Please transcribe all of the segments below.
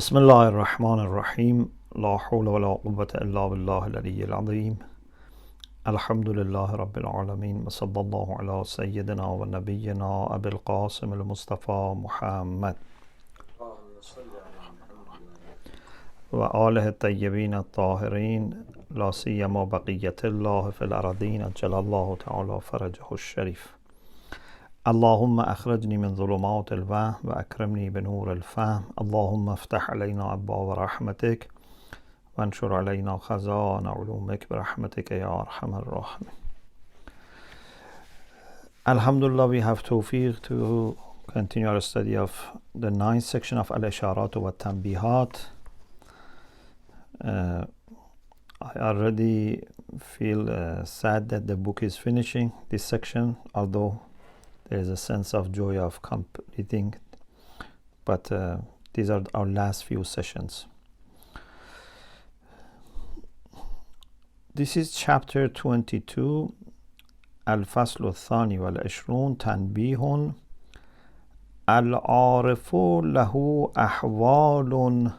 بسم الله الرحمن الرحيم لا حول ولا قوة إلا بالله العلي العظيم الحمد لله رب العالمين وصلى الله على سيدنا ونبينا أبي القاسم المصطفى محمد وآله الطيبين الطاهرين لا سيما بقية الله في الأرضين أجل الله تعالى فرجه الشريف. اللهم أخرجني من ظلمات الوهم وأكرمني بنور الفهم. اللهم افتح علينا أبواب رحمتك وانشر علينا خزائن علومك برحمتك يا أرحم الراحمين. Alhamdulillah, we have tawfiq to continue our study of the 9th section of Al-Isharat al-Tanbihat. I already feel sad that the book is finishing this section, although there is a sense of joy of completing, but these are our last few sessions. This is chapter 22, الفصل الثاني والعشرون تنبيه العارف له أحوال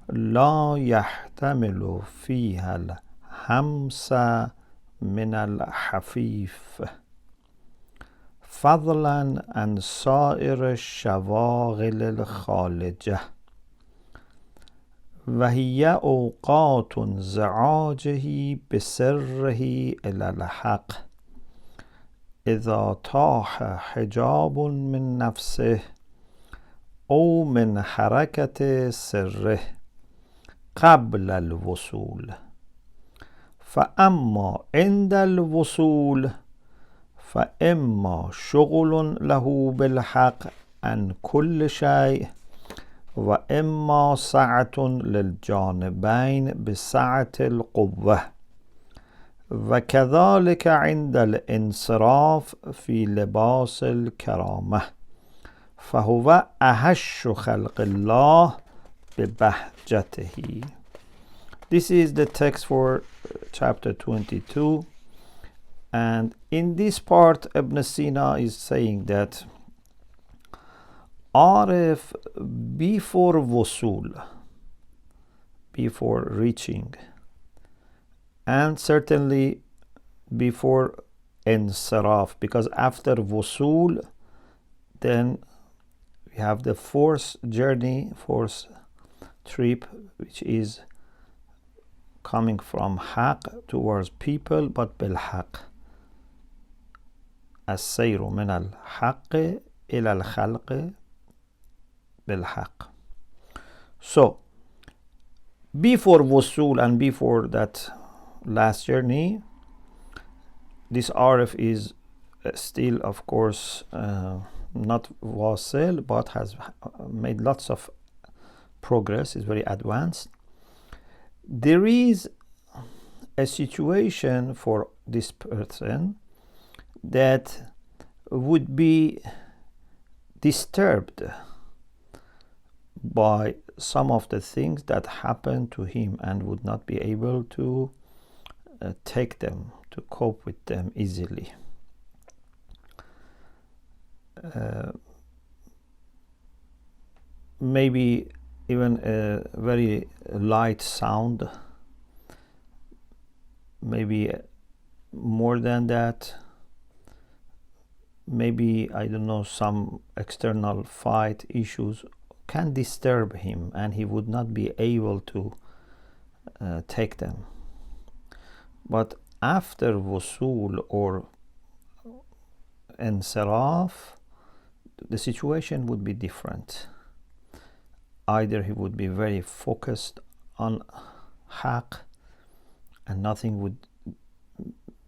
لا يحتمل فيها الهمس من الحفيف فضلا عن سائر الشواغل الخالجة وهي أوقات انزعاجه بسره إلى الحق إذا طاح حجاب من نفسه أو من حركة سره قبل الوصول فأما عند الوصول فإما شغل له بالحق عن كل شيء وإما سعة للجانبين بسعة القوة وكذلك عند الانصراف في لباس الكرامة فهو أهش خلق الله ببهجته. This is the text for chapter 22. And in this part, Ibn Sina is saying that Arif before Wasul, before reaching, and certainly before Insaraf, because after Wasul, then we have the fourth journey, fourth trip, which is coming from Haq towards people, but بالحق. السير من الحق إلى الخلق بالحق. So, before Wusul and before that last journey, this Arif is still, of course, not Wasil, but has made lots of progress, is very advanced. There is a situation for this person that would be disturbed by some of the things that happen to him and would not be able to take them, to cope with them easily. Maybe even a very light sound, maybe more than that. Maybe, I don't know, some external fight issues can disturb him and he would not be able to take them. But after Wusul or Insaraf, the situation would be different. Either he would be very focused on Haq and nothing would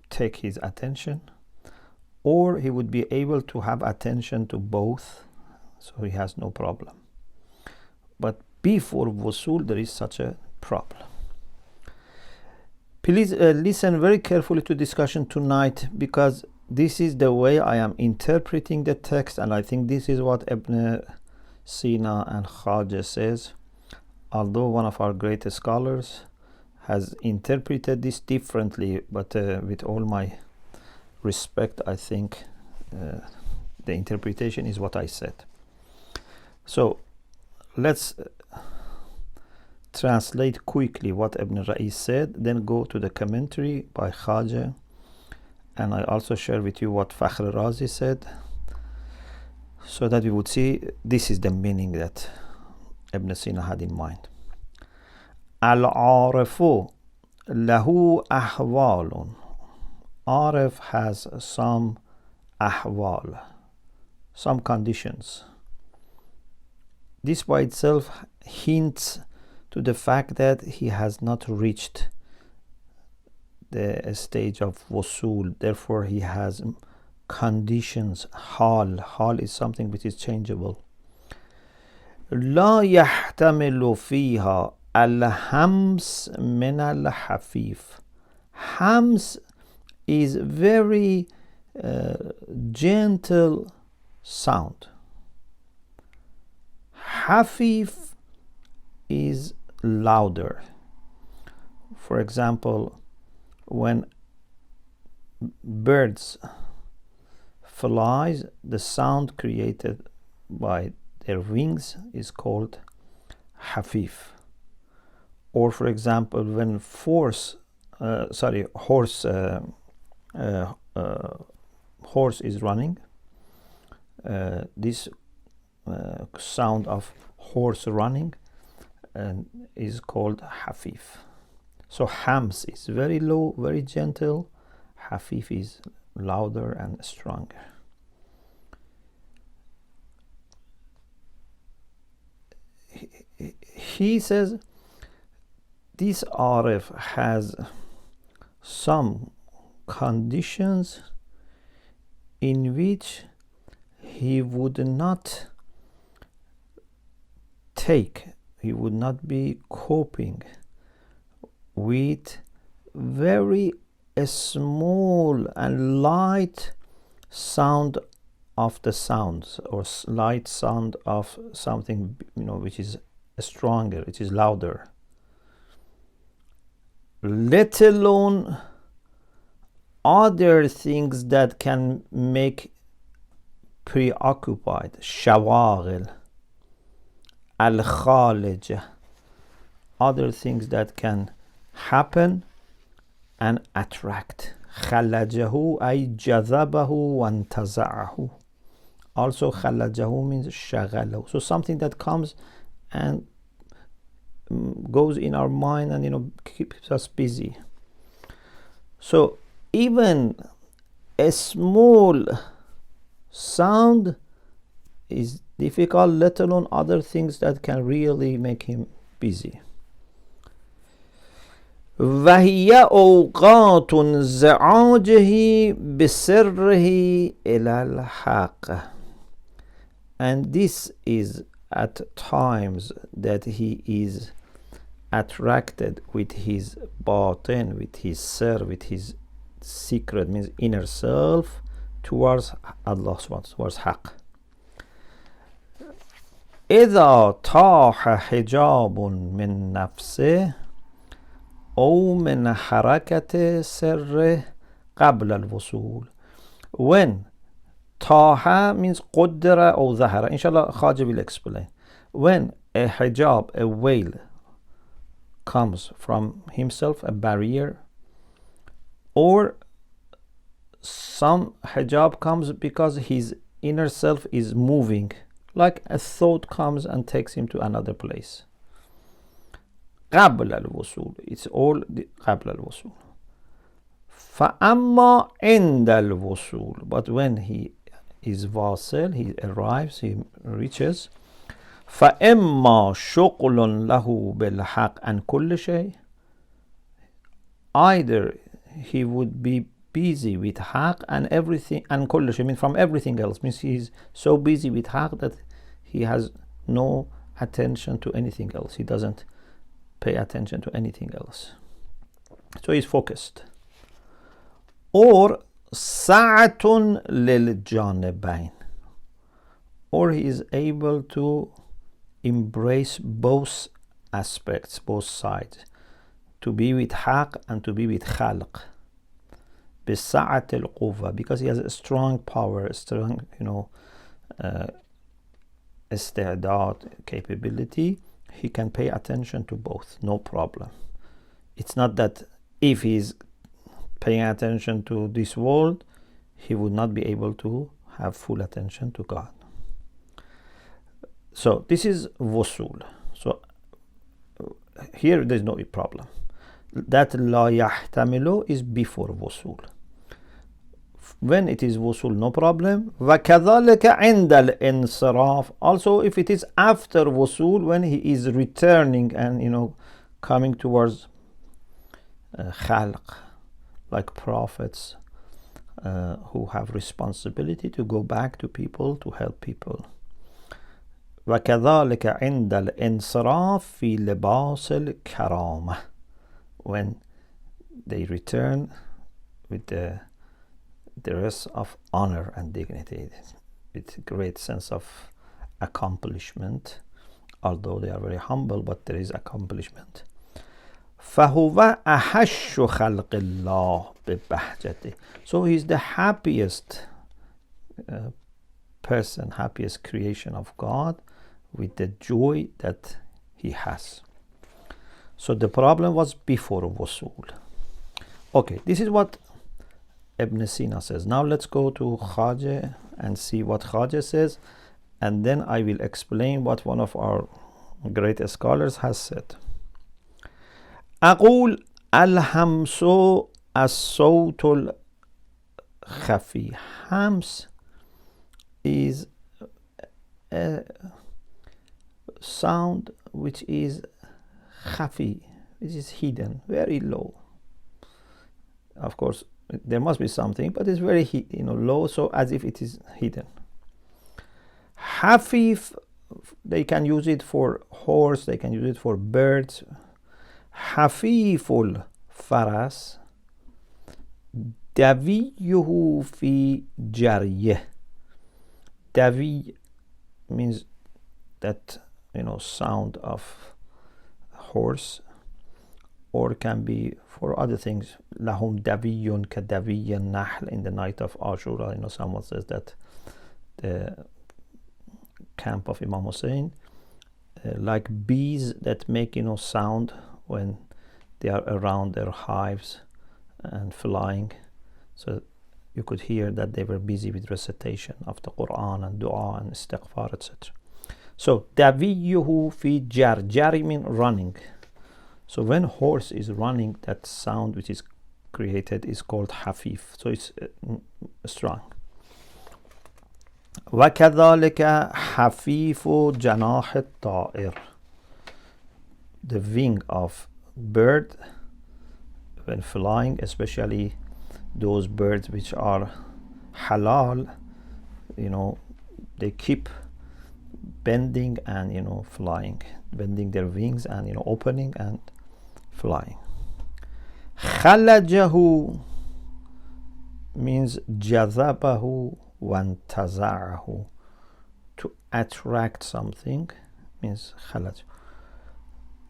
take his attention, or he would be able to have attention to both, so he has no problem. But before Wusul, there is such a problem. Please listen very carefully to discussion tonight, because this is the way I am interpreting the text, and I think this is what Ibn Sina and Khajah says, although one of our great scholars has interpreted this differently, but with all my respect, I think the interpretation is what I said. So let's translate quickly what Ibn Ra'is said, then go to the commentary by Khwaja, and I also share with you what Fakhr Razi said, so that we would see this is the meaning that Ibn Sina had in mind. Al-Arifu lahu ahwalun. Arif has some ahwal, some conditions. This by itself hints to the fact that he has not reached the stage of Wasul, therefore he has conditions. Hal is something which is changeable. لا يحتمل فيها الهمس من الحفيف. Hams is very gentle sound. Hafif is louder. For example, when birds flies, the sound created by their wings is called hafif. Or for example, when horse is running, this sound of horse running is called hafif. So hams is very low, very gentle. Hafif is louder and stronger. He says this Arif has some conditions in which he would not be coping with very small and light sound of the sounds, or light sound of something, which is stronger, which is louder, let alone other things that can make preoccupied. Sheikh, al-Khaalija, other things that can happen and attract. خلجه أي جذبه وانتزعه. Also خلجه means شغله. So something that comes and goes in our mind and keeps us busy. So even a small sound is difficult, let alone other things that can really make him busy. وهي أوقات انزعاجه بسره إلى الحق. And this is at times that he is attracted with his batin, with his sir, with his secret, means inner self, towards Allah, towards حق. إذا طاح حجاب من نفسه أو من حركة سره قبل الوصول. When طاح means قدر أو ظهر. Inshallah, Khwaja will explain. When a hijab, a veil, comes from himself, a barrier, or some hijab comes because his inner self is moving, like a thought comes and takes him to another place. قبل الوصول, it's all قبل الوصول. فأما عند الوصول, but when he is واصل, he arrives, he reaches. فإما شغل له بالحق عن كل شيء. Either he would be busy with حق and everything, and كل شيء means from everything else, means he is so busy with حق that he has no attention to anything else. He doesn't pay attention to anything else. So he's focused. Or سعة للجانبين, or he is able to embrace both aspects, both sides, to be with حق and to be with خلق. بسعة القوة, because he has a strong power, a strong, استعداد, capability. he can pay attention to both, no problem. It's not that if he's paying attention to this world, he would not be able to have full attention to God. So this is wusul. So here there's no problem. That la yahtamilu is before wusul. When it is wusul, no problem. وَكَذَلِكَ عِنْدَ الْانصراف. Also, if it is after wusul, when he is returning and coming towards khalq, like prophets who have responsibility to go back to people, to help people. وَكَذَلِكَ عِنْدَ الانصراف في لباس الكرامة. When they return with the dress of honor and dignity, with great sense of accomplishment, although they are very humble, but there is accomplishment. فَهُوَ أَحَشُّ خَلْقِ اللَّهِ بِبَهْجَتِهِ. So he is the happiest person, happiest creation of God, with the joy that he has. So the problem was before wusul. Okay, this is what Ibn Sina says. Now let's go to Khajah and see what Khajah says, and then I will explain what one of our great scholars has said. أقول الهمس الصوت الخفي. Hams is a sound which is khafi, which is hidden, very low. Of course, there must be something, but it's very low, so as if it is hidden. Hafif, they can use it for horse, they can use it for birds. Hafiful faras, daviyuhu fi jariyeh. Davi means that sound of horse, or can be for other things. Lahum daviyun ka daviyyan nahl. In the night of Ashura, someone says that the camp of Imam Hussein, like bees that make sound when they are around their hives and flying. So you could hear that they were busy with recitation of the Quran and dua and istighfar, etc. So daviyuhu fi jar. Jari means running. So when horse is running, that sound which is created is called hafif. So it's strong. وَكَذَلِكَ حَفِيفُ جَنَاحِ الطَّائِرِ. The wing of bird when flying, especially those birds which are halal, they keep bending and flying, bending their wings and opening and flying. خَلَجَهُ means جَذَبَهُ وَانْتَزَعَهُ. To attract something means خَلَج.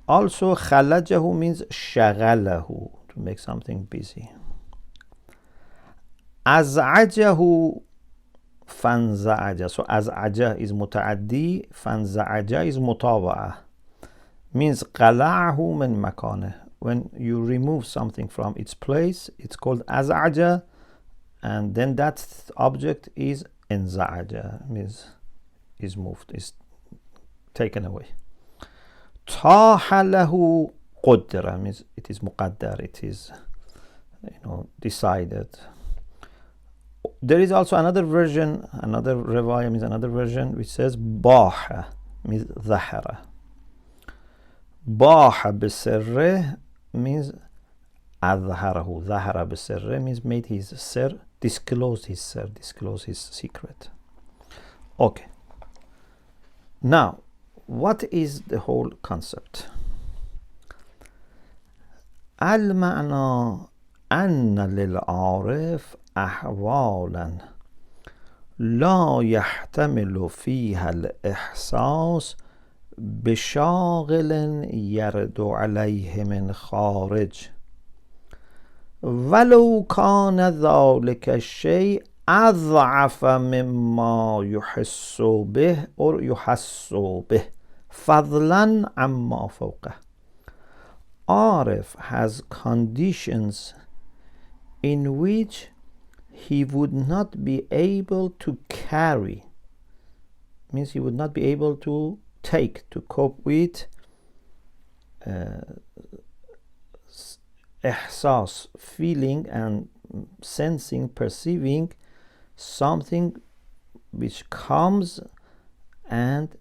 Also خَلَجَهُ means شَغَلَهُ, to make something busy. أَزْعَجَهُ فَانْزَعَجَ. So أَزْعَجَ is متعدي, فَانْزَعَجَ is مطاوعة. Means قَلَعَهُ مِنْ مَكَانِهِ. When you remove something from its place, it's called أَزْعَجَ, and then that object is انزعاجه, means is moved, is taken away. طاح له قدر means it is مقدر, it is decided. There is also another version, another riwayah means another version which says باح means ظهر. باح بسره means أظهره. ظهر بسره means made his sir, disclosed his sir, disclosed his secret. Okay. Now, what is the whole concept? المعنى أن للعارف أحوالا لا يحتمل فيها الإحساس بشاغل يرد عليه من خارج ولو كان ذلك الشيء أضعف مما يحس به أو يحس به فضلا عما فوقه. Arif has conditions in which he would not be able to carry, means he would not be able to take, to cope with ihsas, feeling and sensing, perceiving something which comes and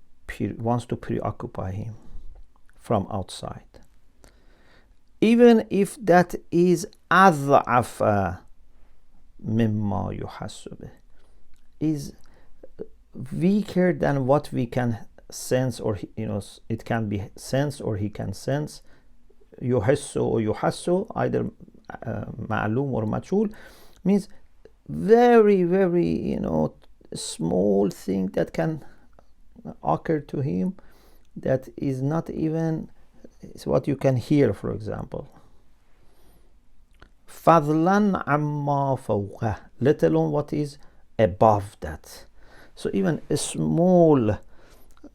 wants to preoccupy him from outside, even if that is أضعف مما يحس به, is weaker than what we can sense, or it can be sensed or he can sense. يحس or يحس, either معلوم or مجهول, means very, very small thing that can occur to him, that is not even what you can hear, for example. فضلا عما فوقه, let alone what is above that. So even a small,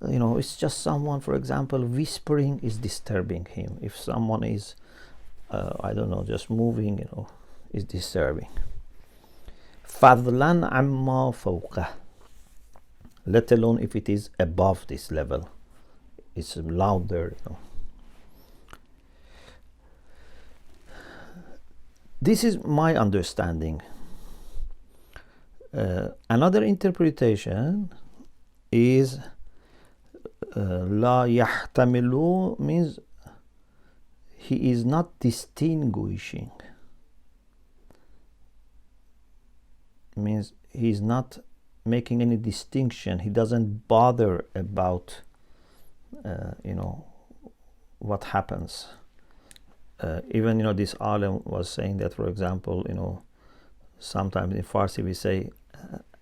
it's just someone, for example, whispering is disturbing him. If someone is I don't know, just moving, is disturbing. فضلا عما فوقه, let alone if it is above this level, it's louder. This is my understanding. Another interpretation is لا يحتمل, means he is not distinguishing, means he is not making any distinction. He doesn't bother about what happens. Even this alim was saying that, for example, sometimes in Farsi we say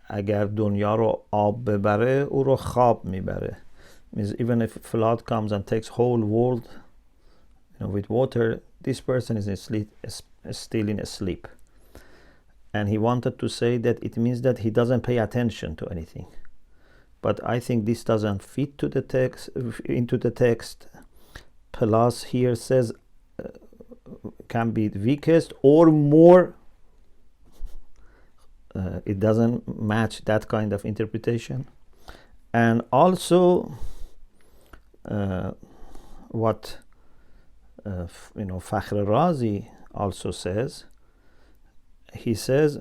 اگر دنیا رو آب ببره او رو خواب میبره, means even if flood comes and takes whole world with water, this person is still in sleep. And he wanted to say that it means that he doesn't pay attention to anything. But I think this doesn't fit to the text, into the text. Plus here says can be the weakest or more. It doesn't match that kind of interpretation. And also what Fakhr Razi also says, he says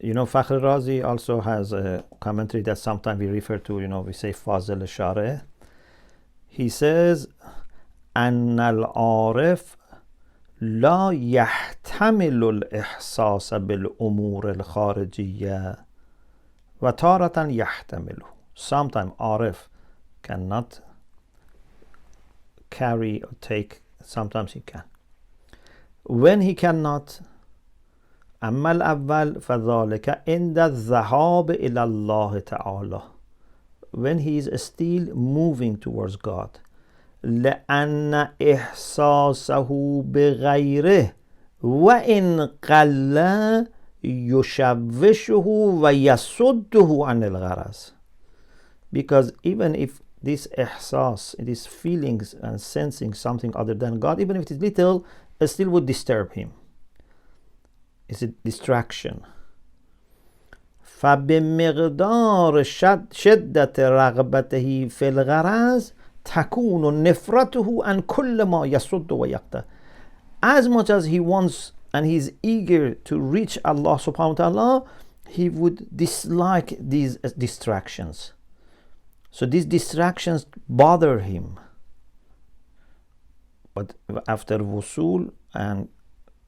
Fakhr Razi also has a commentary that sometimes we refer to, we say Fazl Shareh. He says أن العارف لا يحتمل الإحساس بالأمور الخارجية وتارة يحتمل. Sometimes Arif cannot carry or take, sometimes he can. When he cannot, أما الأول فذلك عند الذهاب إلى الله تعالى, when he is still moving towards God. لأن إحساسه بغيره وإن قل يشوشه ويصده عن الغرض. Because even if this ihsas, these feelings and sensing something other than God, even if it is little, it still would disturb him. It's a distraction. فبمقدار شدة رغبته في الغرض تكون نفرته عن كل ما يصد ويقطع. As much as he wants and he is eager to reach Allah subhanahu wa ta'ala, he would dislike these distractions. So these distractions bother him. But after Wusul and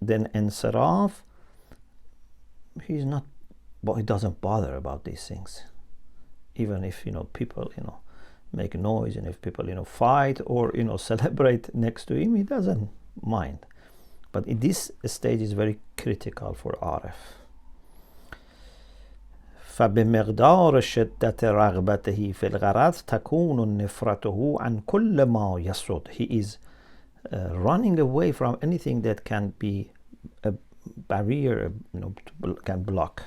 then Insaraf, he doesn't bother about these things. Even if people make noise, and if people fight or celebrate next to him, he doesn't mind. But in this stage is very critical for Arif. فبمقدار شدة رغبته في الغرض تكون نفرته عن كل ما يصد. He is running away from anything that can be a barrier, can block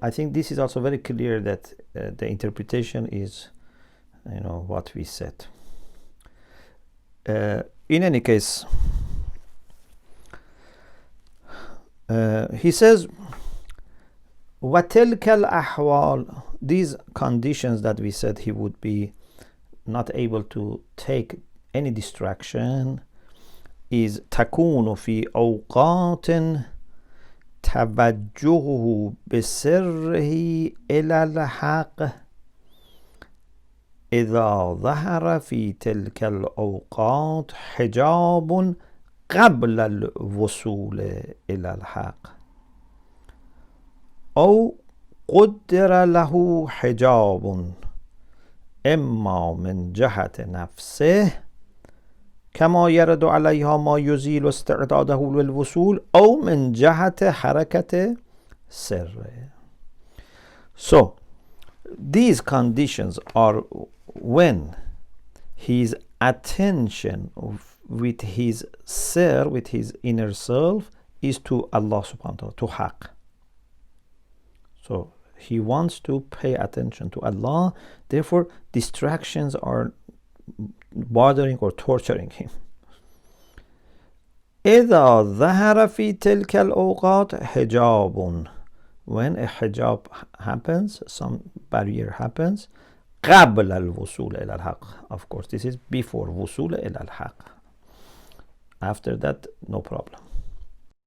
I think this is also very clear that the interpretation is, what we said. In any case, he says, وَتِلْكَ الْأَحْوال, these conditions that we said he would be not able to take any distraction, is تكون في أوقات توجهه بسره إلى الحق إذا ظهر في تلك الأوقات حجاب قبل الوصول إلى الحق أو قدر له حجاب إما من جهة نفسه كما يرد عليها ما يزيل استعداده للوصول أو من جهة حركة سره. So these conditions are when his attention with his sir, with his inner self, is to Allah subhanahu wa ta'ala, to haqq. So he wants to pay attention to Allah, therefore distractions are bothering or torturing him. إذا ظهر في تلك الأوقات حجاب, when a hijab happens, some barrier happens, قبل الوصول إلى الحق, of course this is before وصول إلى الحق, after that no problem.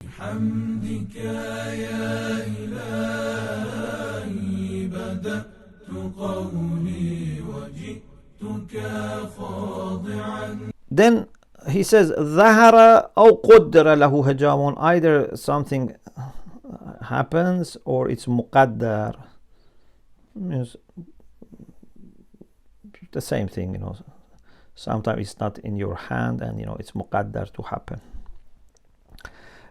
بحمدك يا إلهي بدأت قولي وجئتك خاضعا. Then he says ظهر أو قدر له حجاب, either something happens or it's مقدر, means the same thing, sometimes it's not in your hand and it's مقدر to happen.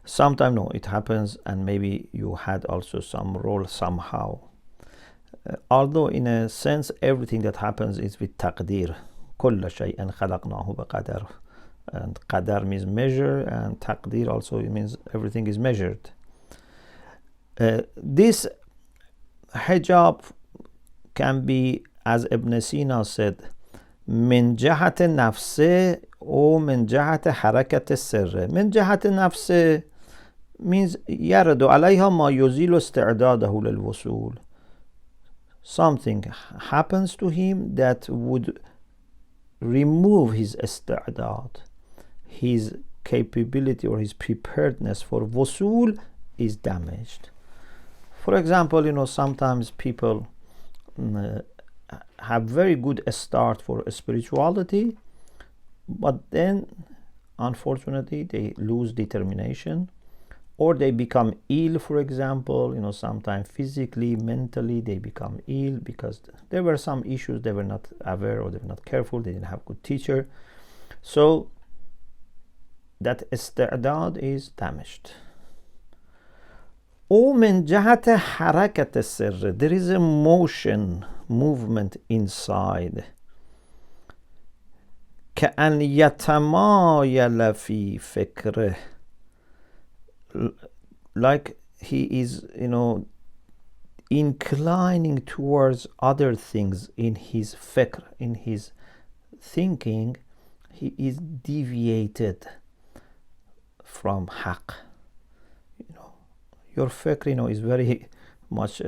Sometimes no, it happens and maybe you had also some role somehow. Although in a sense everything that happens is with تقدير, كل شيء خلقناه بقدر, and qadar means measure and taqdir also means everything is measured. This hijab can be, as Ibn Sina said, من جهة نفسه أو من جهة حركة السر. من جهة نفسه means يرد عليها ما يزيل استعداده للوصول. Something happens to him that would remove his استعداد, his capability or his preparedness for wusul is damaged. For example, sometimes people have very good start for spirituality, but then unfortunately they lose determination, or they become ill, for example, sometimes physically, mentally they become ill because there were some issues, they were not aware or they were not careful, they didn't have good teacher. So that istidad is damaged. Or min jahata harakat as-sirr, there is a movement inside. كأن يتمايل في فكره, like he is inclining towards other things in his fikr, in his thinking. He is deviated from haqq. Your fikr is very much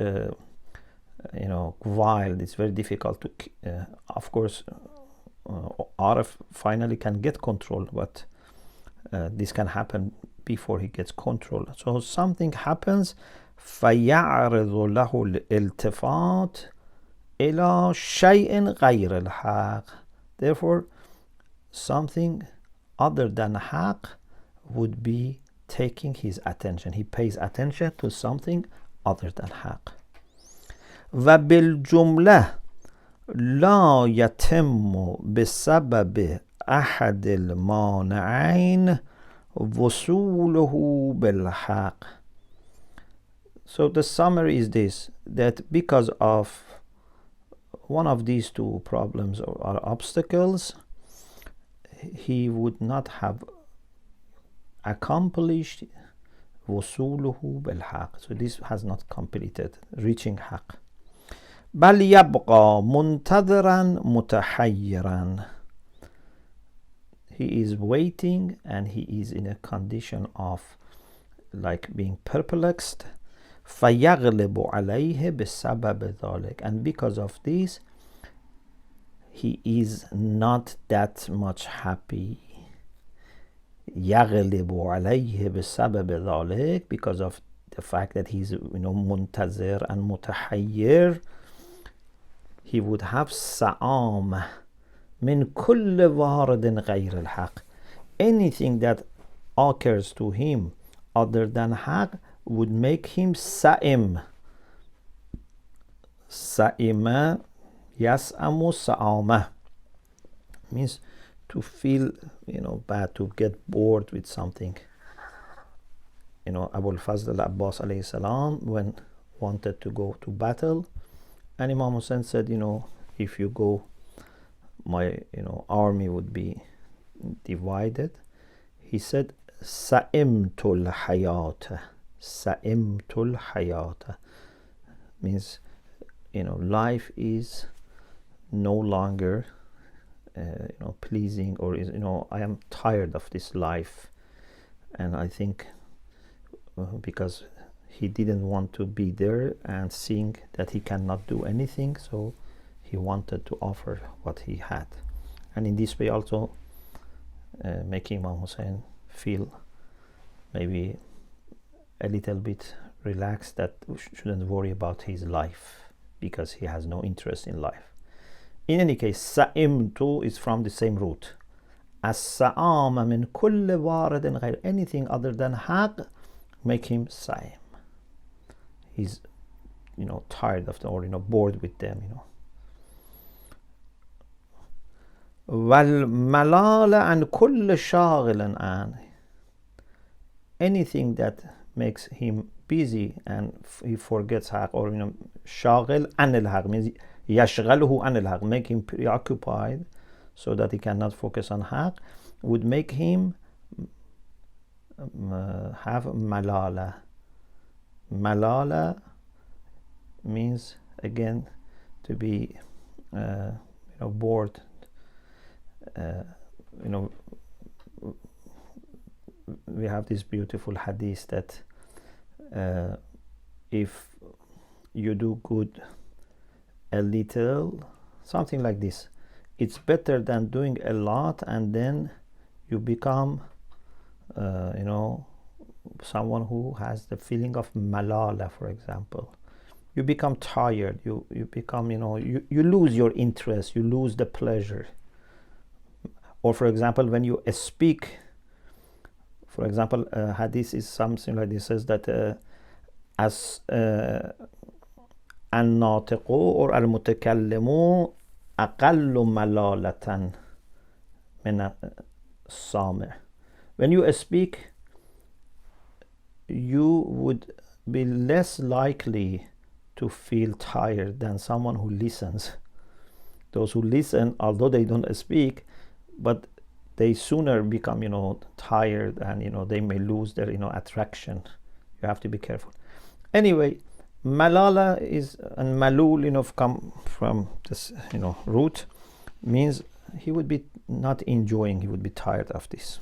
wild. It's very difficult to of course Arif finally can get control, but this can happen before he gets control. So something happens, فيعرض له الالتفات إلى شيء غير الحق. Therefore, something other than haq would be taking his attention. He pays attention to something other than haq. وبالجملة لا يتم بسبب أحد المانعين وصوله بالحق. So the summary is this, that because of one of these two problems or obstacles, he would not have accomplished وصوله بالحق. So this has not completed, reaching حق. بل يبقى منتظرا متحيرا. He is waiting and he is in a condition of like being perplexed. فيغلب عليه بسبب ذلك. And because of this, he is not that much happy. يغلب عليه بسبب ذلك, because of the fact that he's منتظر and متحير, he would have سآمة من كل وارد غير الحق. Anything that occurs to him other than حق would make him سائم. سائمة يسأم سآمة means to feel bad, to get bored with something. Abu al-Fazl al-Abbas alayhi salam, when wanted to go to battle, and Imam Hussein said, if you go, my army would be divided. He said, Sa'imtul hayata. Sa'imtul hayata means life is no longer pleasing, or is I am tired of this life. And I think because he didn't want to be there and seeing that he cannot do anything, so he wanted to offer what he had, and in this way also making Imam Hussein feel maybe a little bit relaxed, that shouldn't worry about his life because he has no interest in life. In any case, Sa'imtu is from the same root. As-sa'ama min kulli waridin ghayr, anything other than haq, make him sa'im. He's tired of them, or bored with them. وَالْمَلَالَ عَنْ كُلِّ شَاغِلٍ عَنْهِ, anything that makes him busy and he forgets haq, or شاغل عن الحق means يشغله عن الحق, make him preoccupied so that he cannot focus on haq, would make him have malala. Malala means again to be bored. We have this beautiful hadith that if you do good a little, something like this, it's better than doing a lot and then you become someone who has the feeling of malala, for example. You become tired, you become you lose your interest, you lose the pleasure. Or for example, when you speak, for example, hadith is something like this, says that as الناطق or المتكلم أقل ملالة من السامع. When you speak, you would be less likely to feel tired than someone who listens. Those who listen, although they don't speak, but they sooner become tired, and they may lose their attraction. You have to be careful. Anyway, malala is, and malul come from this root, means he would be not enjoying, he would be tired of this.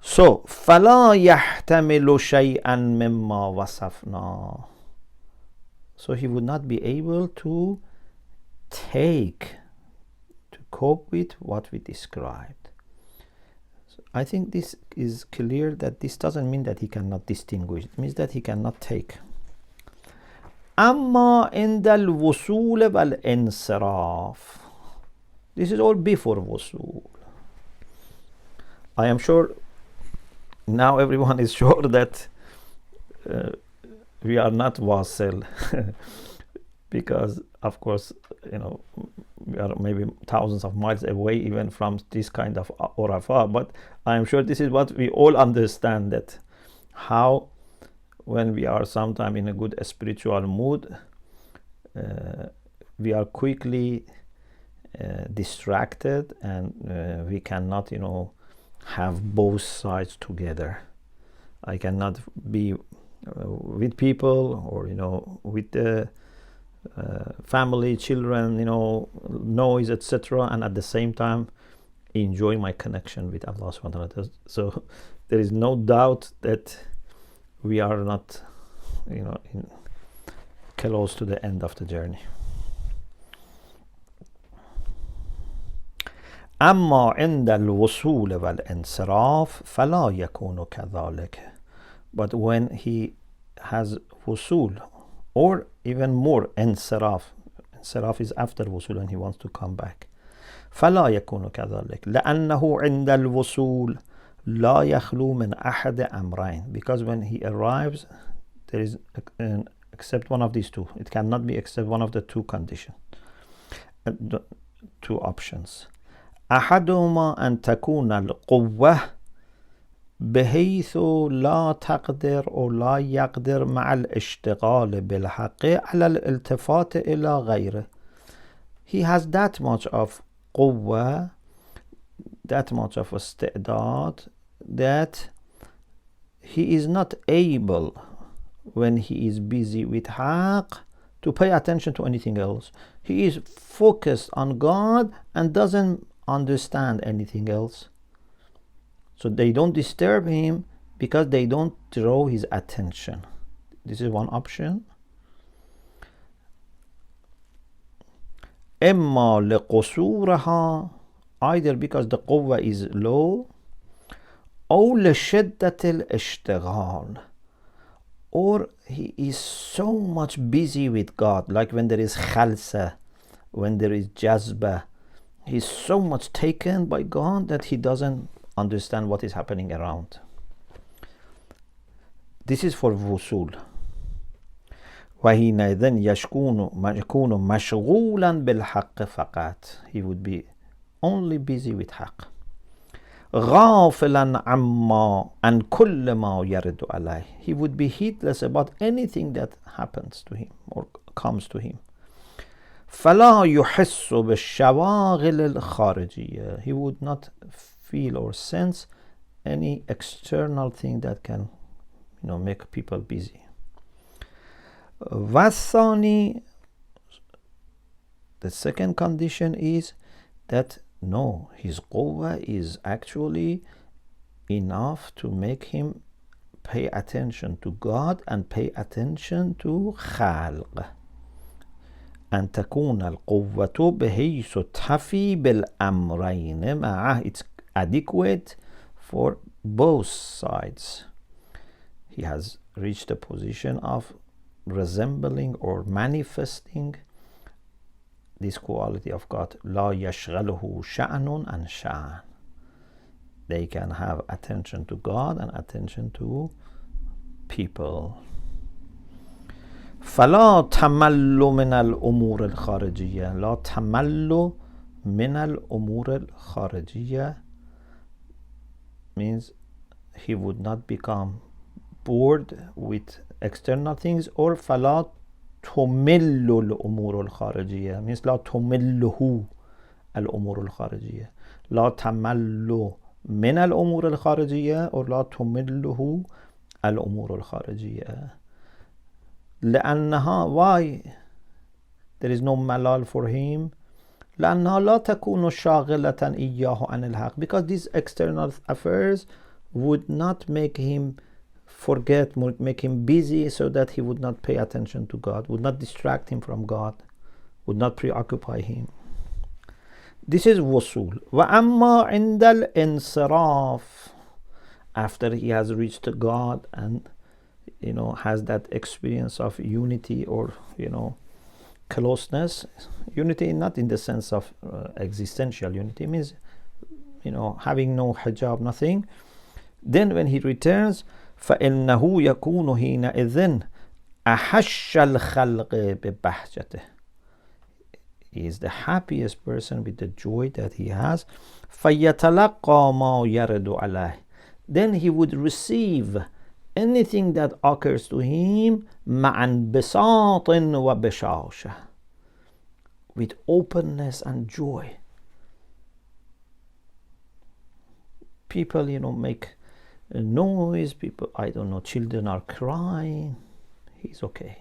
So فلا يحتمل شيئا مما وصفنا, so he would not be able to cope with what we described. So I think this is clear, that this doesn't mean that he cannot distinguish, it means that he cannot take. أما عند الوصول والانصراف, this is all before wusul. I am sure now everyone is sure that we are not wasil because of course we are maybe thousands of miles away even from this kind of orafa, but I am sure this is what we all understand, that how when we are sometime in a good spiritual mood, we are quickly distracted, and we cannot have both sides together. I cannot be with people, or with the family, children, noise, etc., and at the same time enjoy my connection with Allah subhanahu wa ta'ala. So there is no doubt that we are not close to the end of the journey. أما عند الوصول والانصراف فلا يكون كذلك. But when he has wusul, or even more انصراف is after wusul and he wants to come back, فلا يكون كذلك لأنه عند الوصول لا يخلو من أحد أمرين. Because when he arrives, there is except one of these two. It cannot be except one of the two conditions, two options. أحدهما أن تكون القوة بحيث لا تقدر أو لا يقدر مع الاشتغال بالحق على الالتفات إلى غيره. He has that much of قوة, that much of استعداد, that he is not able, when he is busy with حق, to pay attention to anything else. He is focused on God and doesn't understand anything else. So they don't disturb him because they don't draw his attention. This is one option. إما لقصورها, either because the قوة is low, أو لشدة الاشتغال, or he is so much busy with God, like when there is khalsa, when there is jazba, he's so much taken by God that he doesn't understand what is happening around. This is for wusul. وحينئذ يكون مشغولا بالحق فقط. He would be only busy with حق. غافلا عما عن كل ما يرد عليه. He would be heedless about anything that happens to him or comes to him. فلا يحس بالشواغل الخارجية. He would not feel or sense any external thing that can make people busy. والثاني, the second condition is that no, his قوة is actually enough to make him pay attention to God and pay attention to خلق. أن تكون القوة بحيث تفي بالأمرين معه. It's adequate for both sides. He has reached a position of resembling or manifesting this quality of God. لا يشغله شأن عن شأن. They can have attention to God and attention to people. فلا تمل من الأمور الخارجية. لا تمل من الأمور الخارجية means he would not become bored with external things, or فلا تمل الأمور الخارجية means لا تمله الأمور الخارجية. لا تمل من الأمور الخارجية or لا تمله الأمور الخارجية. لأنها, why there is no malal for him? لأنها لا تكون شاغلة إياه عن الحق. Because these external affairs would not make him forget, make him busy, so that he would not pay attention to God, would not distract him from God, would not preoccupy him. This is wusul. وأما عند الانصراف, after he has reached God and has that experience of unity or closeness. Unity not in the sense of existential unity, means having no hijab, nothing. Then when he returns, فإنه يكون حينئذ أحش الخلق ببهجته. He is the happiest person with the joy that he has. فيتلقى ما يرد عليه. Then he would receive anything that occurs to him مع انبساط وبشاشة, with openness and joy. People make noise, people, I don't know, children are crying, he's okay.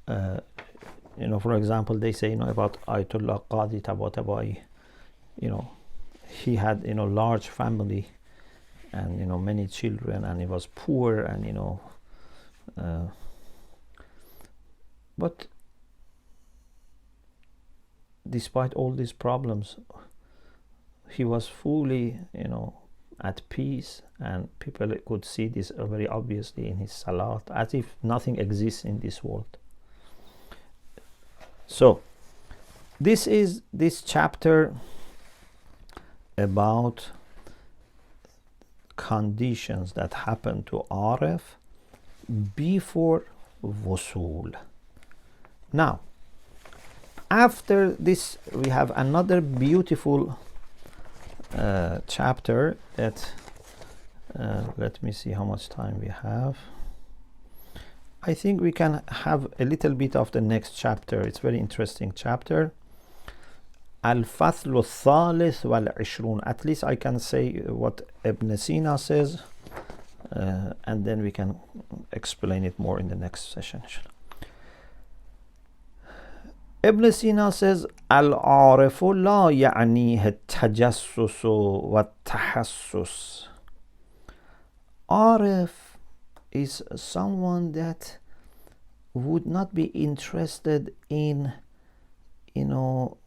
You know, for example, they say, you know, about Ayatollah Qadi Tabatabai, you know, he had, you know, large family and, you know, many children, and he was poor, and, you know, but despite all these problems, he was fully, you know, at peace, and people could see this very obviously in his salat, as if nothing exists in this world. So this is this chapter about conditions that happen to Arif before Wusul. Now, after this, we have another beautiful chapter that let me see how much time we have. I think we can have a little bit of the next chapter. It's a very interesting chapter. Al-Fasl al-Thalith wal-Ishrun. At least I can say what Ibn Sina says, and then we can explain it more in the next session. Ibn Sina says, العارف لا يعنيه التجسس والتحسس. Arif is someone that would not be interested in, you know,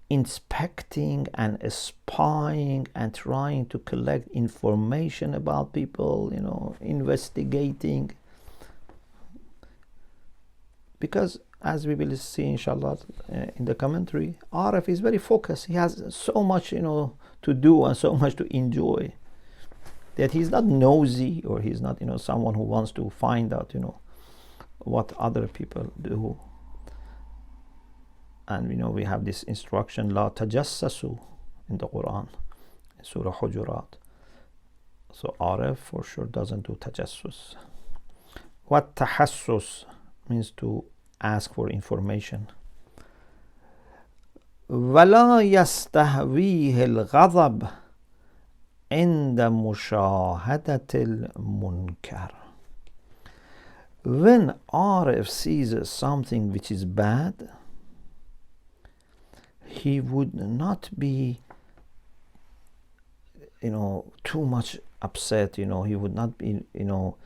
inspecting and spying and trying to collect information about people, you know, investigating. Because as we will see inshallah in the commentary, Arif is very focused. He has so much, you know, to do and so much to enjoy, that he's not nosy, or he's not, you know, someone who wants to find out, you know, what other people do. And, you know, we have this instruction, la tajassasu, in the Quran, in Surah Hujurat. So Arif for sure doesn't do tajassus. What tahassus means to ask for information. ولا يستهويه الغضب عند مشاهدة المنكر. When Arif sees something which is bad, he would not be, you know, too much upset, you know, he would not be, you know,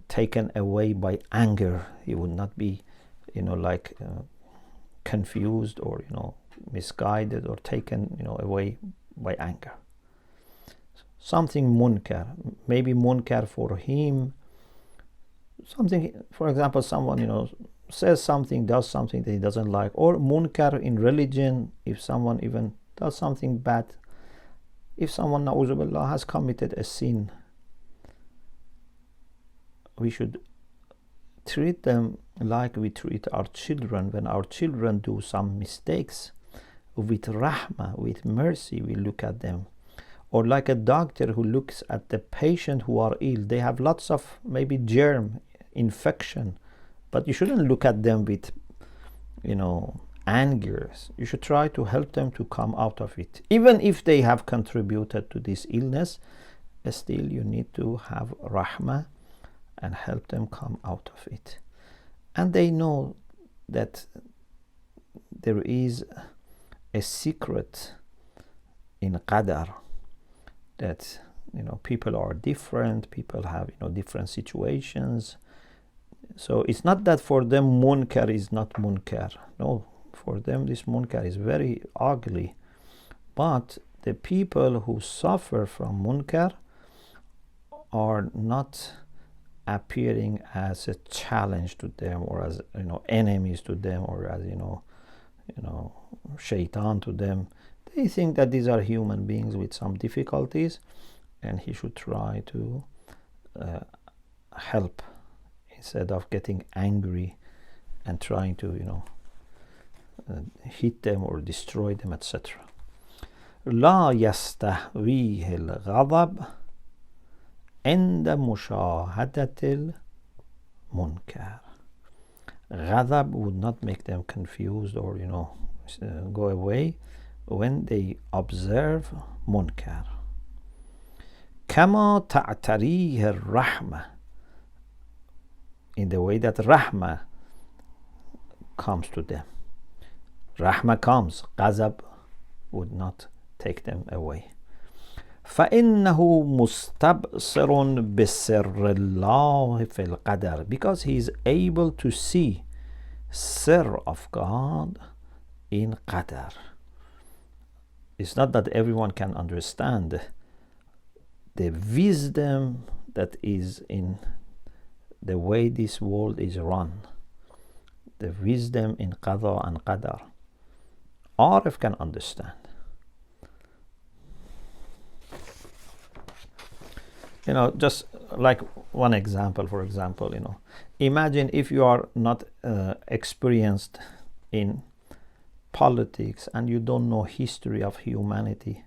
taken away by anger. He would not be, you know, like confused or, you know, misguided or taken, you know, away by anger. Something munkar, maybe munkar for him, something, for example, someone, you know, says something, does something that he doesn't like, or munkar in religion, if someone even does something bad, if someone, na'udhu billah, has committed a sin, we should treat them like we treat our children. When our children do some mistakes, with rahmah, with mercy, we look at them. Or like a doctor who looks at the patient who are ill. They have lots of maybe germ infection, but you shouldn't look at them with, you know, anger. You should try to help them to come out of it. Even if they have contributed to this illness, still you need to have rahmah and help them come out of it. And they know that there is a secret in qadar, that, you know, people are different, people have, you know, different situations. So it's not that for them munkar is not munkar. No, for them this munkar is very ugly. But the people who suffer from munkar are not appearing as a challenge to them, or as, you know, enemies to them, or as, you know, shaitan to them. They think that these are human beings with some difficulties, and he should try to help instead of getting angry and trying to, you know, hit them or destroy them, etc. لا يستهويه الغضب عند مشاهدة المنكر. Ghadab would not make them confused or, you know, go away when they observe munkar. كما تعتريه الرحمة, in the way that rahmah comes to them. Rahmah comes, ghazab would not take them away. فإنه مستبصر بسر الله في القدر, because he is able to see sir of God in qadar. It's not that everyone can understand the wisdom that is in the way this world is run, the wisdom in qada and qadar. Arif can understand. Just like one example, for example, imagine if you are not experienced in politics and you don't know history of humanity.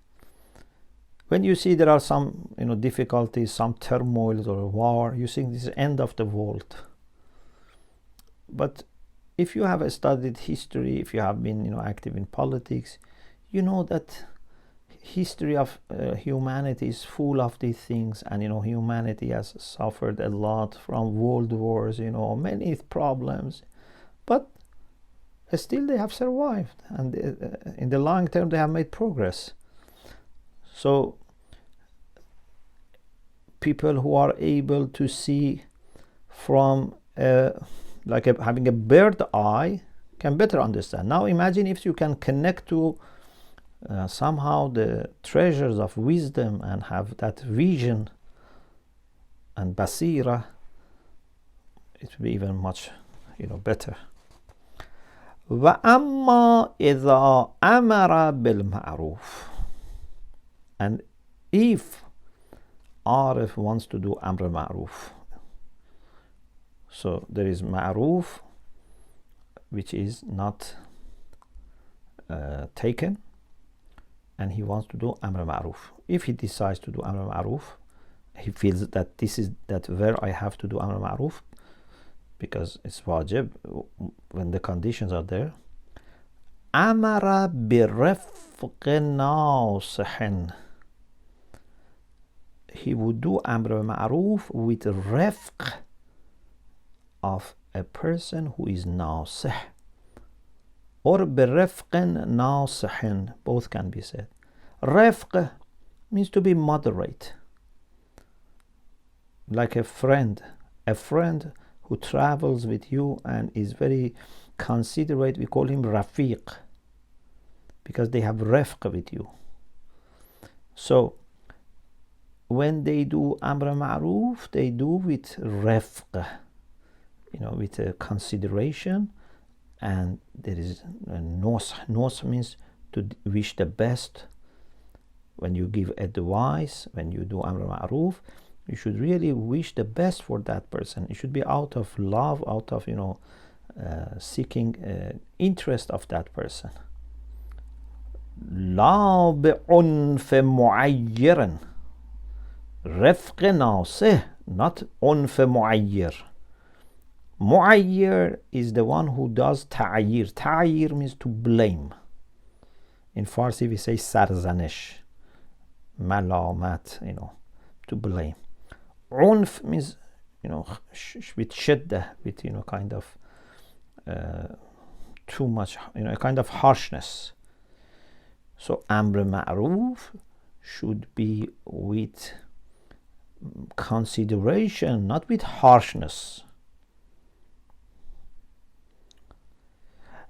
When you see there are some difficulties, some turmoil or war, you think this is the end of the world. But if you have studied history, if you have been active in politics, you know that history of humanity is full of these things, and humanity has suffered a lot from world wars, many problems, but still they have survived, and in the long term they have made progress. So people who are able to see from having a bird eye can better understand. Now imagine if you can connect to somehow the treasures of wisdom and have that vision and basira, it will be even much better. وَأَمَّا إِذَا أَمَرَ بِالْمَعْرُوفِ, and if Arif wants to do Amr Ma'ruf, so there is Ma'ruf which is not taken, and he wants to do Amr Ma'ruf. If he decides to do Amr Ma'ruf, he feels that this is that where I have to do Amr Ma'ruf because it's wajib when the conditions are there. Amara birafq nasihin, he would do Amr Ma'ruf with rafq of a person who is nasih, or birafqin nasihin, both can be said. Rafq means to be moderate, like a friend who travels with you and is very considerate. We call him rafiq because they have rafq with you. So when they do Amr Ma'ruf, they do with rafq, with a consideration, and there is a nos. Nos means to wish the best. When you give advice, when you do Amr Ma'ruf, you should really wish the best for that person. It should be out of love, out of seeking interest of that person. لا بعنف معير, رفق ناصح, not عنف معير. Mu'ayyir is the one who does ta'ayir. Ta'ayir means to blame. In Farsi we say sarzanesh, malamat, to blame. Unf means, with shiddah, with, kind of too much, a kind of harshness. So Amr Ma'ruf should be with consideration, not with harshness.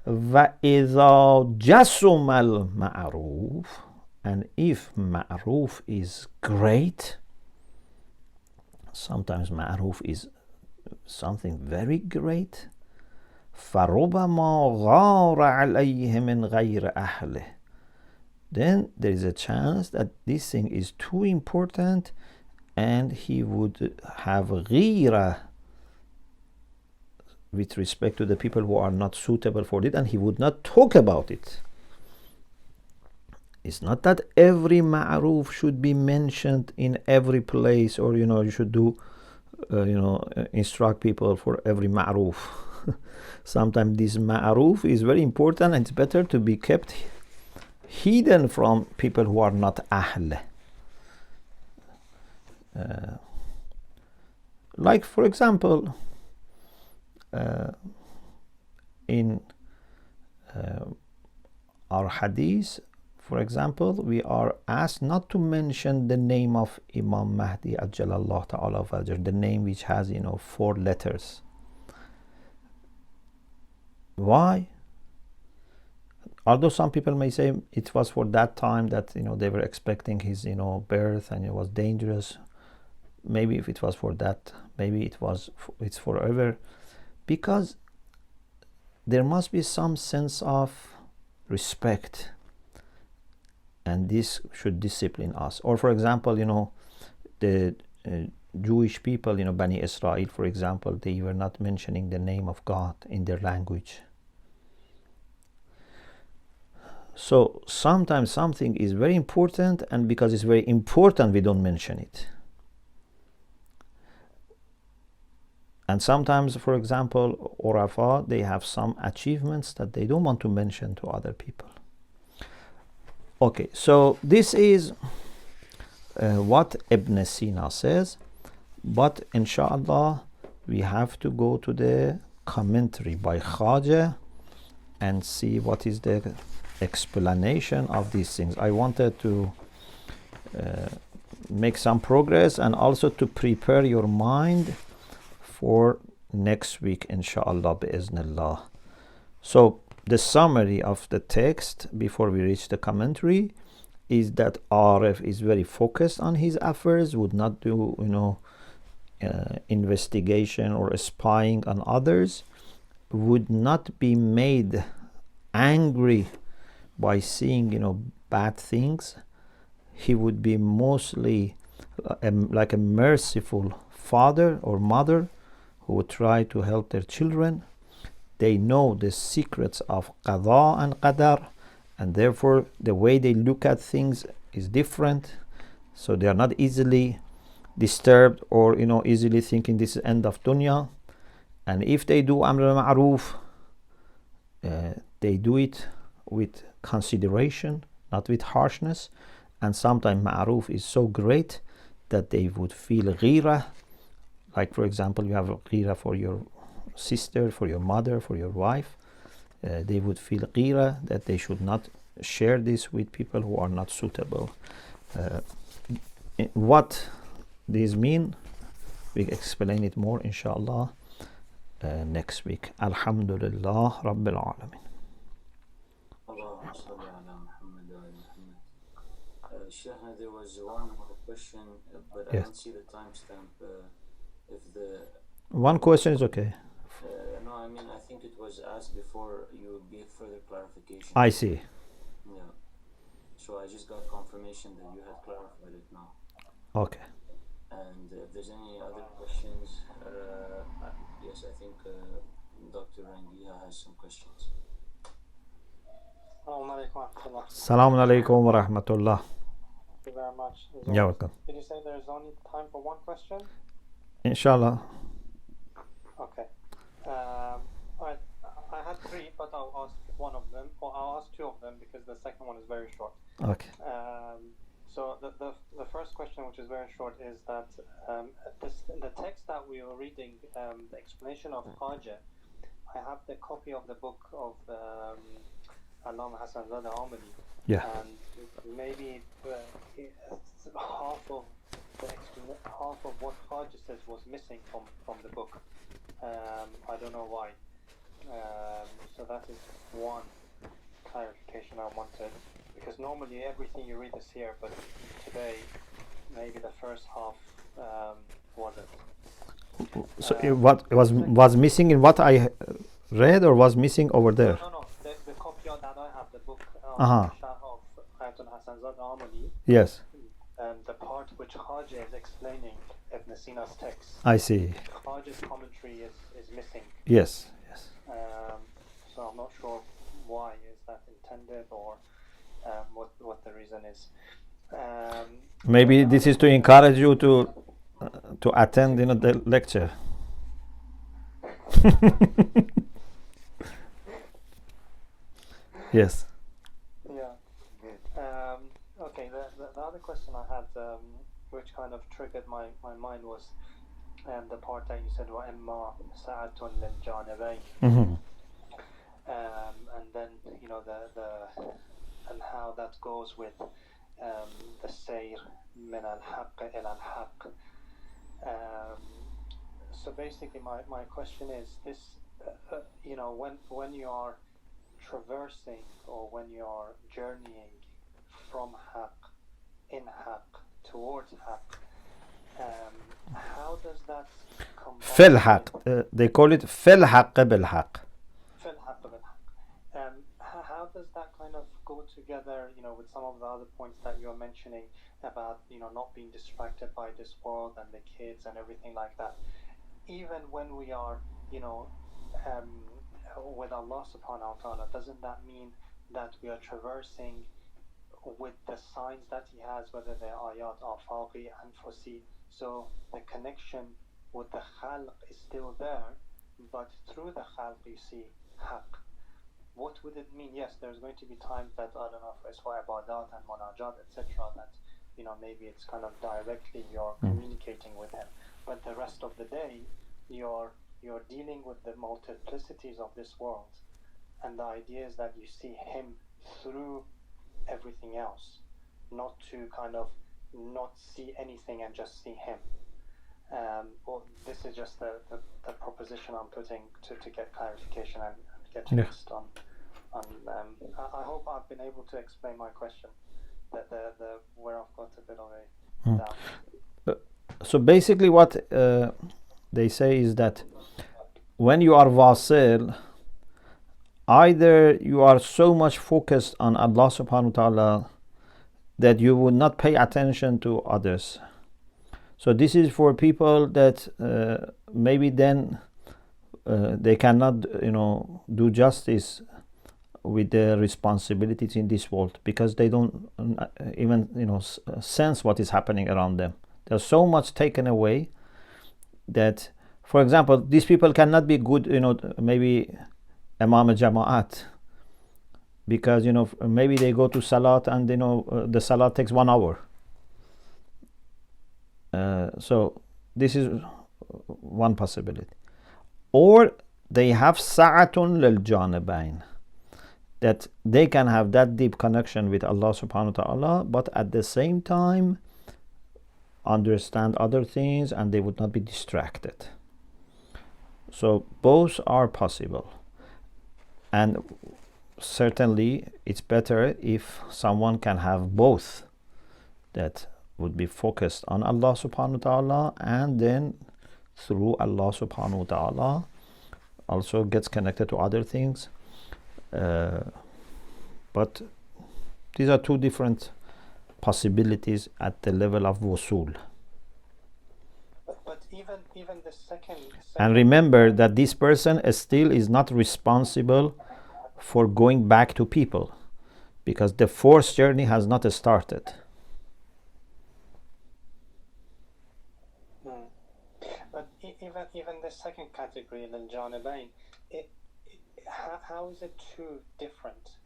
وَإِذَا جَسُمَ الْمَعْرُوفِ, and if ma'ruf is great, sometimes ma'ruf is something very great, فَرُبَمَا غَارَ عَلَيْهِ مِنْ غَيْرِ أَهْلِهِ, then there is a chance that this thing is too important and he would have ghira with respect to the people who are not suitable for it, and he would not talk about it. It's not that every ma'ruf should be mentioned in every place, or you should do instruct people for every ma'ruf. Sometimes this ma'ruf is very important and it's better to be kept hidden from people who are not ahl. Like for example, in our hadith, for example, we are asked not to mention the name of Imam Mahdi Ajjalallah Ta'ala Fajr, the name which has 4 letters. Why? Although some people may say it was for that time that they were expecting his birth and it was dangerous. Maybe if it was for that, maybe it's forever, because there must be some sense of respect, and this should discipline us. Or for example, the Jewish people, Bani Israel, for example, they were not mentioning the name of God in their language. So sometimes something is very important, and because it's very important, we don't mention it. And sometimes, for example, Urafa, they have some achievements that they don't want to mention to other people. Okay, so this is what Ibn Sina says, but inshallah we have to go to the commentary by Khaja and see what is the explanation of these things. I wanted to make some progress and also to prepare your mind for next week, inshallah, bi'iznillah. So the summary of the text before we reach the commentary is that Arif is very focused on his affairs, would not do investigation or spying on others, would not be made angry by seeing bad things. He would be mostly like a merciful father or mother who would try to help their children. They know the secrets of qada and qadar, and therefore the way they look at things is different, so they are not easily disturbed or easily thinking this is end of dunya. And if they do amr al-ma'ruf, they do it with consideration, not with harshness. And sometimes ma'ruf is so great that they would feel ghira. Like for example, you have ghira for your sister, for your mother, for your wife. They would feel ghira that they should not share this with people who are not suitable. What these mean, we explain it more inshallah next week. Alhamdulillah Rabbil Alamin. Sheikh, there was one more question, but I don't see the timestamp. If the one question is okay. No, I mean I think it was asked before you gave further clarification. I see. Yeah. So I just got confirmation that you had clarified it now. Okay. And if there's any other questions, yes, I think Dr. Rangiha has some questions. Assalamu alaikum wa rahmatullah. Thank you very much. You're welcome. Did you say there's only time for one question? Inshallah. Okay. I had 3, but I'll ask one of them, or I'll ask 2 of them because the second one is very short. Okay. So the first question, which is very short, is that the text that we were reading, the explanation of Haja, I have the copy of the book of Allama Hassan Zada Amali. Yeah. And maybe half of what Haja says was missing from the book. I don't know why. So that is one clarification I wanted, because normally everything you read is here, but today maybe the first half wasn't. So what was missing in what I read, or was missing over there? No. The copy that I have, the book of Ayatollah Hassan Zada Amali. Yes. And the part which Haja is explaining Ibn Sina's text. I see. Haja's commentary is missing. Yes. So I'm not sure why is that intended, or what the reason is. Maybe this is to encourage you to attend the lecture. Yes. Yeah. kind of triggered my mind was the part that you said فأما بسعة للجانبين. And then the and how that goes with the سير من الحق إلى الحق. So basically my question is this, when you are traversing or when you are journeying from حق in حق towards حق, how does that combine? في الحق, they call it في الحق بالحق. في الحق بالحق. How does that kind of go together, with some of the other points that you're mentioning about, not being distracted by this world and the kids and everything like that? Even when we are, with Allah subhanahu wa ta'ala, doesn't that mean that we are traversing with the signs that He has, whether they're ayat, afaqi, anfusi? So the connection with the khalq is still there, but through the khalq you see haqq. What would it mean? Yes, there's going to be times that, I don't know, if it's for ibadat and munajat, etc., that, maybe it's kind of directly you're communicating with Him. But the rest of the day, you're dealing with the multiplicities of this world. And the idea is that you see Him through everything else, not to kind of not see anything and just see Him. Well, this is just the proposition I'm putting to get clarification and get used on. I hope I've been able to explain my question, where I've got a bit of a doubt. So basically what they say is that when you are wasil, either you are so much focused on Allah subhanahu wa ta'ala that you would not pay attention to others. So this is for people that maybe then they cannot do justice with their responsibilities in this world, because they don't even sense what is happening around them. There's so much taken away that, for example, these people cannot be good maybe imam jama'at, because maybe they go to salat and the salat takes 1 hour. So this is one possibility. Or they have sa'atun lil-janibain, that they can have that deep connection with Allah subhanahu wa ta'ala, but at the same time understand other things and they would not be distracted. So both are possible, and certainly it's better if someone can have both, that would be focused on Allah subhanahu wa ta'ala and then through Allah subhanahu wa ta'ala also gets connected to other things. But these are two different possibilities at the level of wusul. But even the second and remember that this person still is not responsible for going back to people, because the fourth journey has not started. But even the second category, lil-janibain, how is it two different?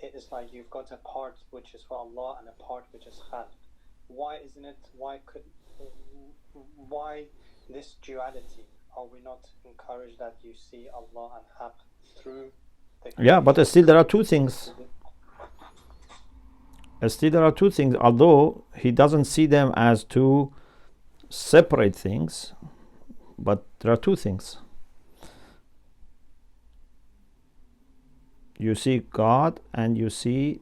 It is like you've got a part which is for Allah and a part which is khalq. Why isn't it? Why this duality? Are we not encouraged that you see Allah and haqq through the? Yeah, but still there are two things. Still there are two things. Although he doesn't see them as two separate things, but there are two things. You see God and you see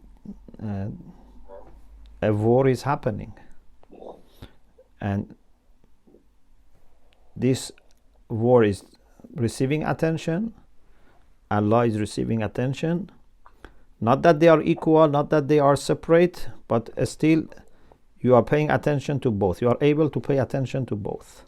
a war is happening, and this war is receiving attention. Allah is receiving attention. Not that they are equal, not that they are separate, but still you are paying attention to both. You are able to pay attention to both.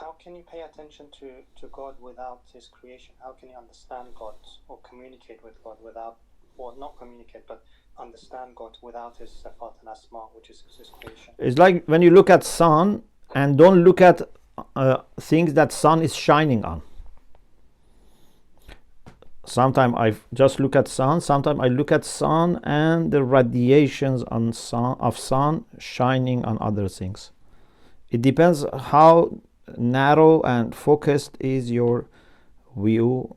How can you pay attention to God without His creation? How can you understand God or communicate with God without, or not communicate, but understand God without His sifat and asma, which is His creation? It's like when you look at sun and don't look at things that sun is shining on. Sometimes I just look at sun, sometimes I look at sun and the radiations on of sun shining on other things. It depends how narrow and focused is your view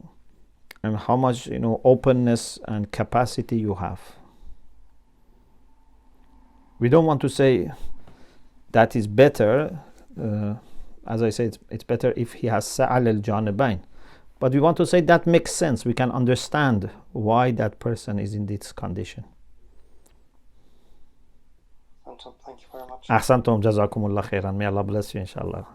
and how much, you know, openness and capacity you have. We don't want to say that is better. As I said, it's better if he has sa'al al-janibain. But we want to say that makes sense. We can understand why that person is in this condition. Thank you very much. Ahsantum, jazakumullah khairan. May Allah bless you, inshallah.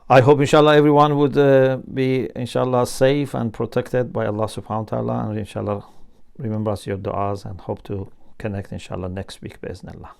I hope, inshallah, everyone would be, inshallah, safe and protected by Allah subhanahu wa ta'ala. And inshallah, remember us your du'as and hope to connect, inshallah, next week, bi'iznillah.